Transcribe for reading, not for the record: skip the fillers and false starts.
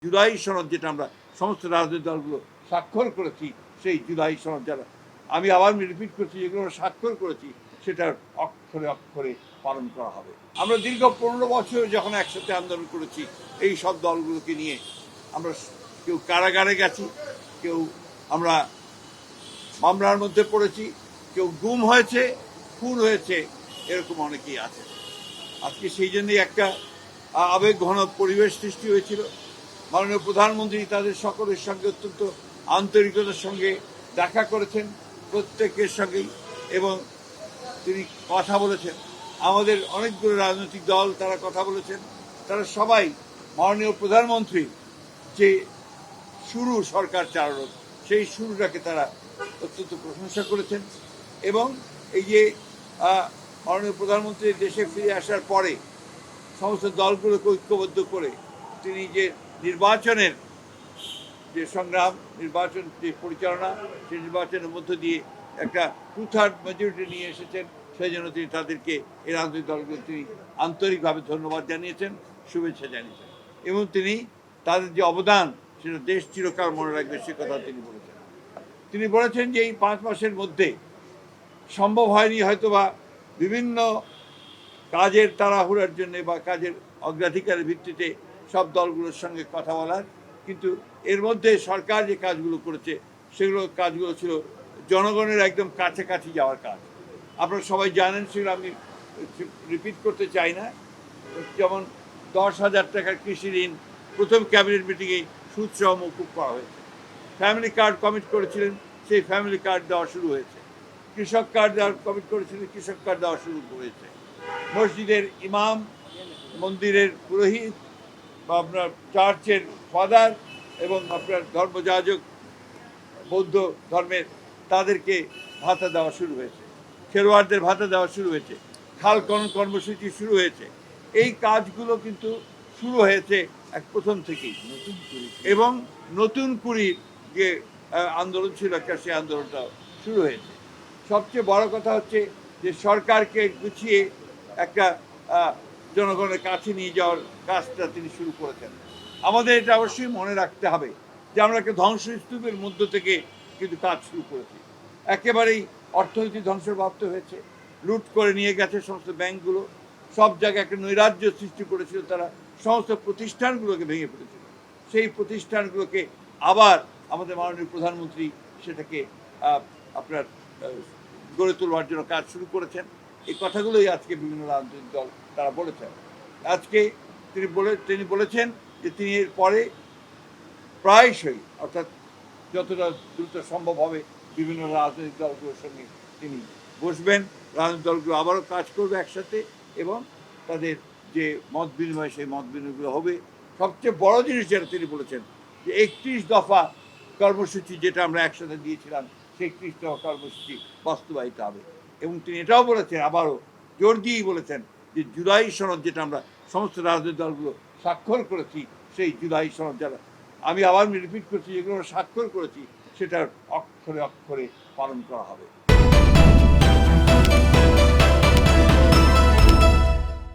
জুলাই সনদ যেটা আমরা সমস্ত রাজনৈতিক দলগুলো স্বাক্ষর করেছি, সেই জুলাই সনদ যারা আমি আবার রিপিট করছি, যেগুলো আমরা স্বাক্ষর করেছি সেটার অক্ষরে অক্ষরে পালন করা হবে। আমরা দীর্ঘ 15 বছর যখন একসাথে আন্দোলন করেছি এই সব দলগুলোকে নিয়ে, আমরা কেউ কারাগারে গেছি, কেউ আমরা মামলার মধ্যে পড়েছি, কেউ গুম হয়েছে, খুন হয়েছে, এরকম অনেকেই আছে। আজকে সেই জন্যই একটা আবেগ ঘন পরিবেশ সৃষ্টি হয়েছিল। মাননীয় প্রধানমন্ত্রী তাদের সকলের সঙ্গে অত্যন্ত আন্তরিকতার সঙ্গে দেখা করেছেন, প্রত্যেকের সঙ্গেই, এবং তিনি কথা বলেছেন। আমাদের অনেকগুলো রাজনৈতিক দল তারা কথা বলেছেন। তারা সবাই মাননীয় প্রধানমন্ত্রী যে শুরু সরকার চালানোর, সেই শুরুটাকে তারা অত্যন্ত প্রশংসা করেছেন। এবং এই যে মাননীয় প্রধানমন্ত্রী দেশে ফিরে আসার পরে সমস্ত দলগুলোকে ঐক্যবদ্ধ করে তিনি যে নির্বাচনের যে সংগ্রাম, নির্বাচন যে পরিচালনা, সেই নির্বাচনের মধ্য দিয়ে একটা 2/3 মেজরিটি নিয়ে এসেছেন, সেই জন্য তিনি তাদেরকে এই রাজনৈতিক দলগুলো তিনি আন্তরিকভাবে ধন্যবাদ জানিয়েছেন, শুভেচ্ছা জানিয়েছেন, এবং তিনি তাদের যে অবদান সেটা দেশ চিরকাল মনে রাখবে সে কথা তিনি বলেছেন। তিনি বলেছেন যে এই 5 মাসের মধ্যে সম্ভব হয়নি হয়তোবা বিভিন্ন কাজের তাড়াহুড়ার জন্য বা কাজের অগ্রাধিকারের ভিত্তিতে সব দলগুলোর সঙ্গে কথা বলার, কিন্তু এর মধ্যে সরকার যে কাজগুলো করেছে সেগুলো কাজগুলো ছিল জনগণের একদম কাছাকাছি যাওয়ার কাজ। আপনারা সবাই জানেন, সেগুলো আমি রিপিট করতে চাই না। যেমন 10,000 টাকার কৃষি ঋণ প্রথম ক্যাবিনেট মিটিংয়ে সুদসহ মৌকুফ করা হয়েছে। ফ্যামিলি কার্ড কমিট করেছিলেন, সেই ফ্যামিলি কার্ড দেওয়া শুরু হয়েছে। কৃষক কার্ড দেওয়ার কমিট করেছিলেন, কৃষক কার্ড দেওয়া শুরু হয়েছে। মসজিদের ইমাম, মন্দিরের পুরোহিত বা আপনার চার্চের ফাদার এবং আপনার ধর্মযাজক বৌদ্ধ ধর্মের তাদেরকে ভাতা দেওয়া শুরু হয়েছে। খেলোয়াড়দের ভাতা দেওয়া শুরু হয়েছে। খাল খনন কর্মসূচি শুরু হয়েছে। এই কাজগুলো কিন্তু শুরু হয়েছে প্রথম থেকেই। এবং নতুন কুড়ির যে আন্দোলন ছিল একটা, সেই আন্দোলনটা শুরু হয়েছে। সবচেয়ে বড় কথা হচ্ছে যে সরকারকে গুছিয়ে একটা জনগণের কাছে নিয়ে যাওয়ার কাজটা তিনি শুরু করেছেন। আমাদের এটা অবশ্যই মনে রাখতে হবে যে আমরা একটা ধ্বংসস্তূপের মধ্য থেকে কিন্তু কাজ শুরু করেছি। একেবারেই অর্থনীতি ধ্বংসপ্রাপ্ত হয়েছে, লুট করে নিয়ে গেছে সমস্ত ব্যাংকগুলো, সব জায়গায় একটা নৈরাজ্য সৃষ্টি করেছিল তারা, সমস্ত প্রতিষ্ঠানগুলোকে ভেঙে ফেলেছিল। সেই প্রতিষ্ঠানগুলোকে আবার আমাদের মাননীয় প্রধানমন্ত্রী সেটাকে আপনার গড়ে তোলবার জন্য কাজ শুরু করেছেন। এই কথাগুলোই আজকে বিভিন্ন রাজনৈতিক দল তারা বলেছেন। আজকে তিনি বলেছেন যে তিনি এর পরে প্রায়শই, অর্থাৎ যতটা দ্রুত সম্ভব হবে, বিভিন্ন রাজনৈতিক দলগুলোর সঙ্গে তিনি বসবেন, রাজনৈতিক দলগুলো আবারও কাজ করবে একসাথে, এবং তাদের যে মত বিনিময় সেই মত বিনিময়গুলো হবে। সবচেয়ে বড় জিনিস যেটা তিনি বলেছেন যে 31 দফা কর্মসূচি যেটা আমরা একসাথে দিয়েছিলাম, সেই 31 দফা কর্মসূচি বাস্তবায়িত হবে। এবং তিনি এটাও বলেছেন, আবারও জোর দিয়েই বলেছেন যে জুলাই সনদ যেটা আমরা সমস্ত রাজনৈতিক দলগুলো স্বাক্ষর করেছি, সেই জুলাই সনদ যারা আমি আবার রিপিট করছি, যেগুলো আমরা স্বাক্ষর করেছি সেটার অক্ষরে অক্ষরে পালন করা হবে।